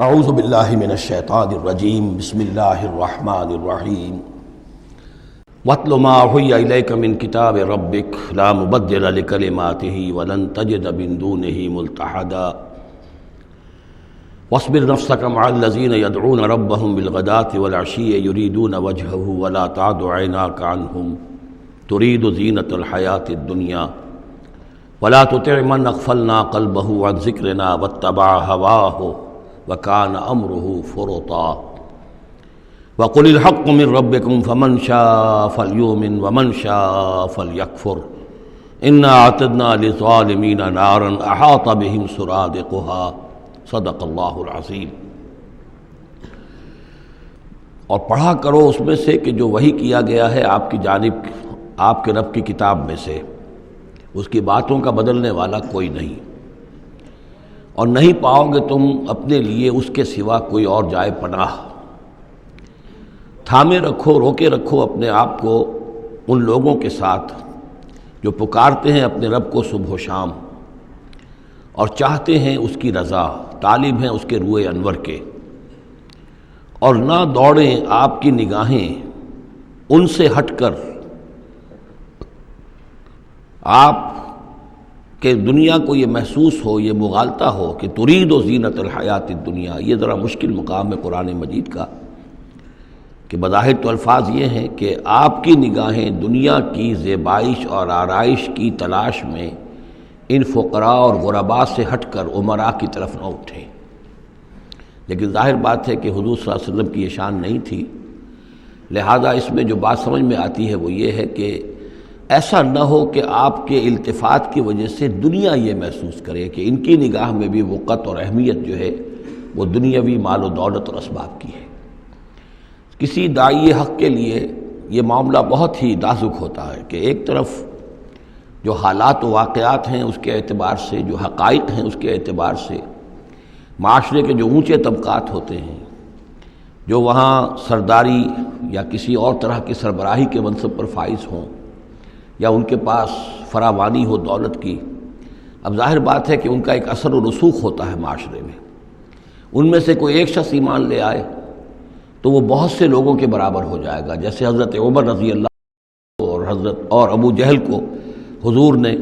اعوذ باللہ من الشیطان الرجیم بسم اللہ الرحمن الرحیم واتل ما اوحی الیک من کتاب ربک لا مبدل لکلماتہ ولن تجد من دونہ ملتحدا واصبر نفسک مع الذین یدعون ربهم بالغداة والعشی یریدون وجهہ ولا تعد عیناک عنہم ترید زینۃ الحیاۃ الدنیا ولا تطع من اغفلنا قلبہ عن ذکرنا واتبع ہواہ وَكَانَ أَمْرُهُ فُرُطًا وَقُلِ الْحَقُّ مِنْ رَبِّكُمْ فَمَنْ شَاءَ فَلْيُؤْمِنْ وَمَنْ شَاءَ فَلْيَكْفُرْ إِنَّا أَعْتَدْنَا لِلظَّالِمِينَ نَارًا أَحَاطَ بِهِمْ سُرَادِقُهَا صدق اللہ العظیم۔ اور پڑھا کرو اس میں سے کہ جو وحی کیا گیا ہے آپ کی جانب آپ کے رب کی کتاب میں سے، اس کی باتوں کا بدلنے والا کوئی نہیں، اور نہیں پاؤ گے تم اپنے لیے اس کے سوا کوئی اور جائے پناہ۔ تھامے رکھو، روکے رکھو اپنے آپ کو ان لوگوں کے ساتھ جو پکارتے ہیں اپنے رب کو صبح و شام اور چاہتے ہیں اس کی رضا، طالب ہیں اس کے روئے انور کے، اور نہ دوڑیں آپ کی نگاہیں ان سے ہٹ کر آپ کہ دنیا کو یہ محسوس ہو، یہ مغالطہ ہو کہ ترید و زینت الحیات الدنیا۔ یہ ذرا مشکل مقام ہے قرآن مجید کا کہ بظاہر تو الفاظ یہ ہیں کہ آپ کی نگاہیں دنیا کی زیبائش اور آرائش کی تلاش میں ان فقراء اور غرباء سے ہٹ کر امراء کی طرف نہ اٹھیں، لیکن ظاہر بات ہے کہ حضور صلی اللہ علیہ وسلم کی یہ شان نہیں تھی، لہذا اس میں جو بات سمجھ میں آتی ہے وہ یہ ہے کہ ایسا نہ ہو کہ آپ کے التفات کی وجہ سے دنیا یہ محسوس کرے کہ ان کی نگاہ میں بھی وقت اور اہمیت جو ہے وہ دنیاوی مال و دولت اور اسباب کی ہے۔ کسی داعی حق کے لیے یہ معاملہ بہت ہی نازک ہوتا ہے کہ ایک طرف جو حالات و واقعات ہیں اس کے اعتبار سے، جو حقائق ہیں اس کے اعتبار سے، معاشرے کے جو اونچے طبقات ہوتے ہیں، جو وہاں سرداری یا کسی اور طرح کی سربراہی کے منصب پر فائز ہوں یا ان کے پاس فراوانی ہو دولت کی، اب ظاہر بات ہے کہ ان کا ایک اثر و رسوخ ہوتا ہے معاشرے میں۔ ان میں سے کوئی ایک شخص ایمان لے آئے تو وہ بہت سے لوگوں کے برابر ہو جائے گا، جیسے حضرت عمر رضی اللہ اور ابو جہل کو حضور نے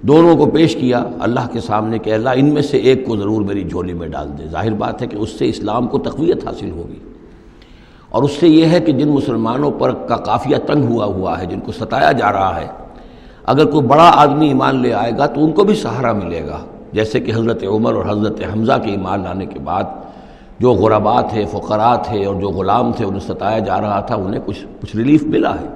دونوں کو پیش کیا اللہ کے سامنے کہ اللہ ان میں سے ایک کو ضرور میری جھولی میں ڈال دے۔ ظاہر بات ہے کہ اس سے اسلام کو تقویت حاصل ہوگی، اور اس سے یہ ہے کہ جن مسلمانوں پر کا قافیہ تنگ ہوا ہے، جن کو ستایا جا رہا ہے، اگر کوئی بڑا آدمی ایمان لے آئے گا تو ان کو بھی سہارا ملے گا، جیسے کہ حضرت عمر اور حضرت حمزہ کے ایمان لانے کے بعد جو غرباء تھے، فقراء تھے اور جو غلام تھے انہیں ستایا جا رہا تھا، انہیں کچھ ریلیف ملا ہے۔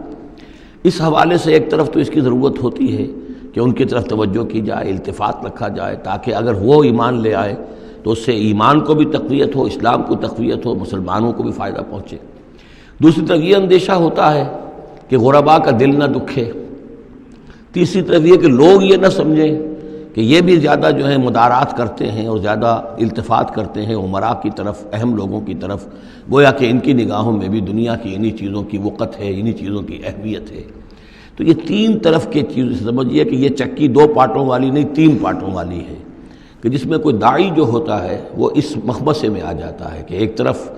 اس حوالے سے ایک طرف تو اس کی ضرورت ہوتی ہے کہ ان کی طرف توجہ کی جائے، التفات رکھا جائے، تاکہ اگر وہ ایمان لے آئے تو اس سے ایمان کو بھی تقویت ہو، اسلام کو تقویت ہو، مسلمانوں کو بھی فائدہ پہنچے۔ دوسری طرف یہ اندیشہ ہوتا ہے کہ غرباء کا دل نہ دکھے، تیسری طرف یہ کہ لوگ یہ نہ سمجھیں کہ یہ بھی زیادہ جو ہے مدارات کرتے ہیں اور زیادہ التفات کرتے ہیں امراء کی طرف، اہم لوگوں کی طرف، گویا کہ ان کی نگاہوں میں بھی دنیا کی انہی چیزوں کی وقت ہے، انہی چیزوں کی اہمیت ہے۔ تو یہ تین طرف کے چیز سمجھیے کہ یہ چکی دو پارٹوں والی نہیں، تین پارٹوں والی ہے، کہ جس میں کوئی داعی جو ہوتا ہے وہ اس مخمصے میں آ جاتا ہے کہ ایک طرف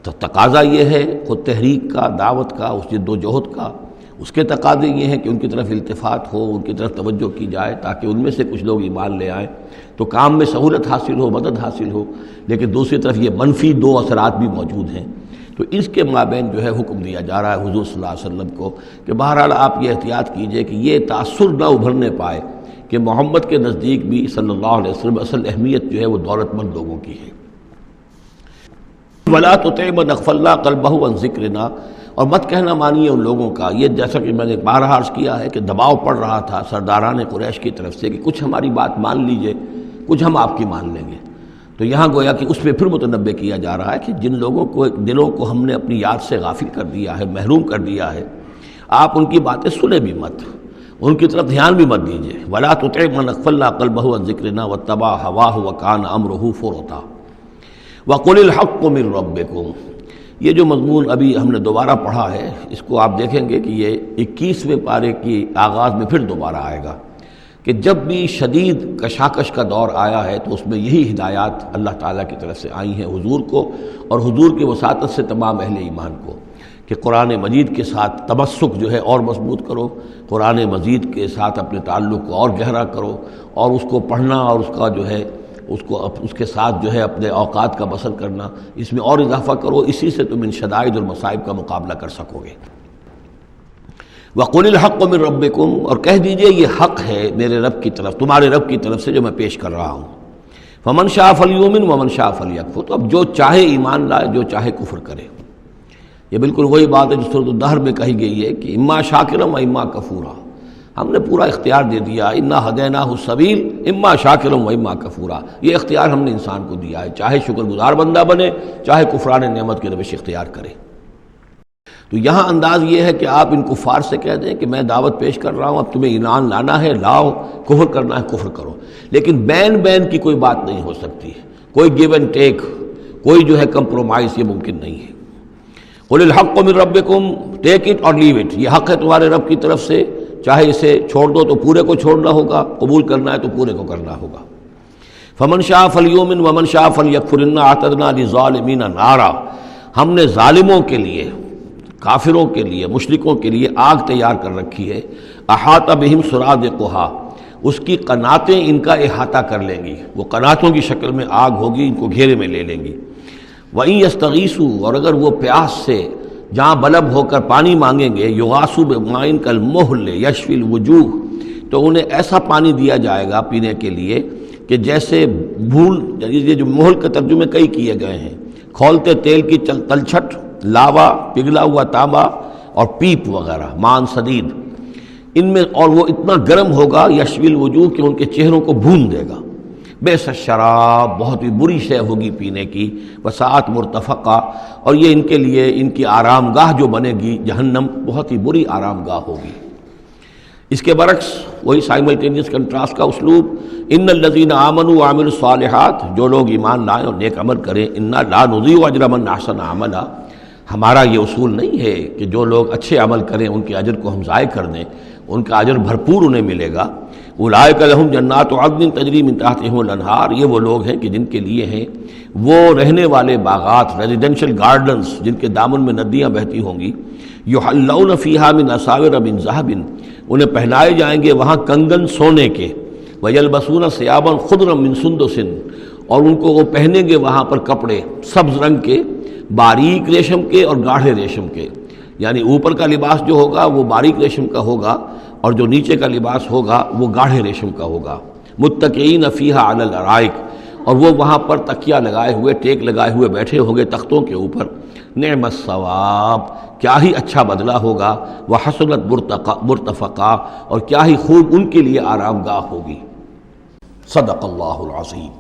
تقاضا یہ ہے خود تحریک کا، دعوت کا، اس جد و جہد کا، اس کے تقاضے یہ ہیں کہ ان کی طرف التفات ہو، ان کی طرف توجہ کی جائے تاکہ ان میں سے کچھ لوگ ایمان لے آئیں تو کام میں سہولت حاصل ہو، مدد حاصل ہو، لیکن دوسری طرف یہ منفی دو اثرات بھی موجود ہیں۔ تو اس کے مابین جو ہے حکم دیا جا رہا ہے حضور صلی اللہ علیہ وسلم کو کہ بہرحال آپ یہ احتیاط کیجئے کہ یہ تاثر نہ ابھرنے پائے کہ محمد کے نزدیک بھی صلی اللہ علیہ وسلم اصل اہمیت جو ہے وہ دولت مند لوگوں کی ہے۔ وَلَا تُطِعْ مَنْ أَغْفَلْنَا قَلْبَهُ عَنْ ذِكْرِنَا، اور مت کہنا مانیے ان لوگوں کا، یہ جیسا کہ میں نے بارہا عرض کیا ہے کہ دباؤ پڑ رہا تھا سرداران قریش کی طرف سے کہ کچھ ہماری بات مان لیجئے، کچھ ہم آپ کی مان لیں گے۔ تو یہاں گویا کہ اس پہ پھر متنبہ کیا جا رہا ہے کہ جن لوگوں کو دلوں کو ہم نے اپنی یاد سے غافل کر دیا ہے، محروم کر دیا ہے، آپ ان کی باتیں سنیں بھی مت، ان کی طرف دھیان بھی مت دیجئے۔ وَلَا تُطِعْ مَنْ أَغْفَلْنَا قَلْبَهُ عَنْ ذِكْرِنَا وَاتَّبَعَ هَوَاهُ وَكَانَ أَمْرُهُ فُرُطًا وَقُلِ الْحَقُّ مِنْ رَبِّكُمْ۔ یہ جو مضمون ابھی ہم نے دوبارہ پڑھا ہے، اس کو آپ دیکھیں گے کہ یہ 21ویں پارے کی آغاز میں پھر دوبارہ آئے گا۔ کہ جب بھی شدید کشاکش کا دور آیا ہے تو اس میں یہی ہدایات اللہ تعالیٰ کی طرف سے آئی ہیں حضور کو اور حضور کی وساطت سے تمام اہل ایمان کو، کہ قرآن مجید کے ساتھ تمسک جو ہے اور مضبوط کرو، قرآن مجید کے ساتھ اپنے تعلق کو اور گہرا کرو، اور اس کو پڑھنا اور اس کا جو ہے اس کے ساتھ جو ہے اپنے اوقات کا بسر کرنا، اس میں اور اضافہ کرو، اسی سے تم ان شدائد اور مصائب کا مقابلہ کر سکو گے۔ وَقُلِ الْحَقُّ مِن رَبِّكُمْ، اور کہہ دیجئے یہ حق ہے میرے رب کی طرف، تمہارے رب کی طرف سے جو میں پیش کر رہا ہوں۔ فَمَن شَاءَ فَلْيُؤْمِنْ وَمَن شَاءَ فَلْيَكْفُرْ، تو اب جو چاہے ایمان لائے، جو چاہے کفر کرے۔ یہ بالکل وہی بات ہے جو سورۃ الدہر میں کہی گئی ہے کہ اما شاکرا و اما کفورا، ہم نے پورا اختیار دے دیا، انا ہدیناہ السبیل اما شاکرا و اما کفورا، یہ اختیار ہم نے انسان کو دیا ہے، چاہے شکر گزار بندہ بنے، چاہے کفران نعمت کی روش اختیار کرے۔ تو یہاں انداز یہ ہے کہ آپ ان کفار سے کہہ دیں کہ میں دعوت پیش کر رہا ہوں، اب تمہیں ایمان لانا ہے لاؤ، کفر کرنا ہے کفر کرو، لیکن بین کی کوئی بات نہیں ہو سکتی، کوئی گیو اینڈ ٹیک، کوئی جو ہے کمپرومائز، یہ ممکن نہیں ہے۔ قُلِ الْحَقُّ مِن رَبِّكُمْ، ٹیک اٹ اور لیو اٹ، یہ حق ہے تمہارے رب کی طرف سے، چاہے اسے چھوڑ دو تو پورے کو چھوڑنا ہوگا، قبول کرنا ہے تو پورے کو کرنا ہوگا۔ فَمَن شَاءَ فَلْيُؤْمِنْ وَمَن شَاءَ فَلْيَكْفُرْ إِنَّا أَعْتَدْنَا لِلظَّالِمِينَ نَارًا، ہم نے ظالموں کے لیے، کافروں کے لیے، مشرکوں کے لیے آگ تیار کر رکھی ہے، احاطہ بہم سرادقها، اس کی قناتیں ان کا احاطہ کر لیں گی، وہ قناتوں کی شکل میں آگ ہوگی، ان کو گھیرے میں لے لیں گی۔ وَإِن يَسْتَغِيثُوا، اور اگر وہ پیاس سے جہاں بلب ہو کر پانی مانگیں گے، يُغَاثُوا بِمَاءٍ كَالْمُهْلِ يَشْفِي الْوُجُوهَ، تو انہیں ایسا پانی دیا جائے گا پینے کے لیے کہ جیسے بھول، یہ جو محل کے ترجمے کئی کیے گئے ہیں، کھولتے تیل کی تلچھٹ، لاوا، پگھلا ہوا تانبا اور پیپ وغیرہ، مان سدید، ان میں، اور وہ اتنا گرم ہوگا یشوی الوجوہ کہ ان کے چہروں کو بھون دے گا۔ بیس الشراب، بہت ہی بری شے ہوگی پینے کی، وساعت مرتفقہ، اور یہ ان کے لیے ان کی آرام گاہ جو بنے گی جہنم، بہت ہی بری آرام گاہ ہوگی۔ اس کے برعکس وہی سائملٹینیس کنٹراسٹ کا اسلوب، ان الذین آمنوا وعملوا الصالحات، جو لوگ ایمان لائیں اور نیک عمل کریں، انا لا نضیع اجر من احسن عملا، ہمارا یہ اصول نہیں ہے کہ جو لوگ اچھے عمل کریں ان کے اجر کو ہم ضائع کر دیں، ان کا اجر بھرپور انہیں ملے گا۔ اولئک لہم جنات عدن تجری من تحتہم الانہار، یہ وہ لوگ ہیں کہ جن کے لیے ہیں وہ رہنے والے باغات، ریزیڈینشل گارڈنز، جن کے دامن میں ندیاں بہتی ہوں گی، یحلون فیہا من اساور من ذہب، انہیں پہنائے جائیں گے وہاں کنگن سونے کے، ویلبسون ثیابا خضرا من سندس، اور ان کو وہ پہنیں گے وہاں پر کپڑے سبز رنگ کے، باریک ریشم کے اور گاڑھے ریشم کے، یعنی اوپر کا لباس جو ہوگا وہ باریک ریشم کا ہوگا اور جو نیچے کا لباس ہوگا وہ گاڑھے ریشم کا ہوگا۔ متکئین فیہا علی الارائک، اور وہ وہاں پر تکیہ لگائے ہوئے، ٹیک لگائے ہوئے بیٹھے ہوں گے تختوں کے اوپر۔ نعم الثواب، کیا ہی اچھا بدلہ ہوگا، وحسنت مرتفقہ، اور کیا ہی خوب ان کے لیے آرام گاہ ہوگی۔ صدق اللہ العظیم۔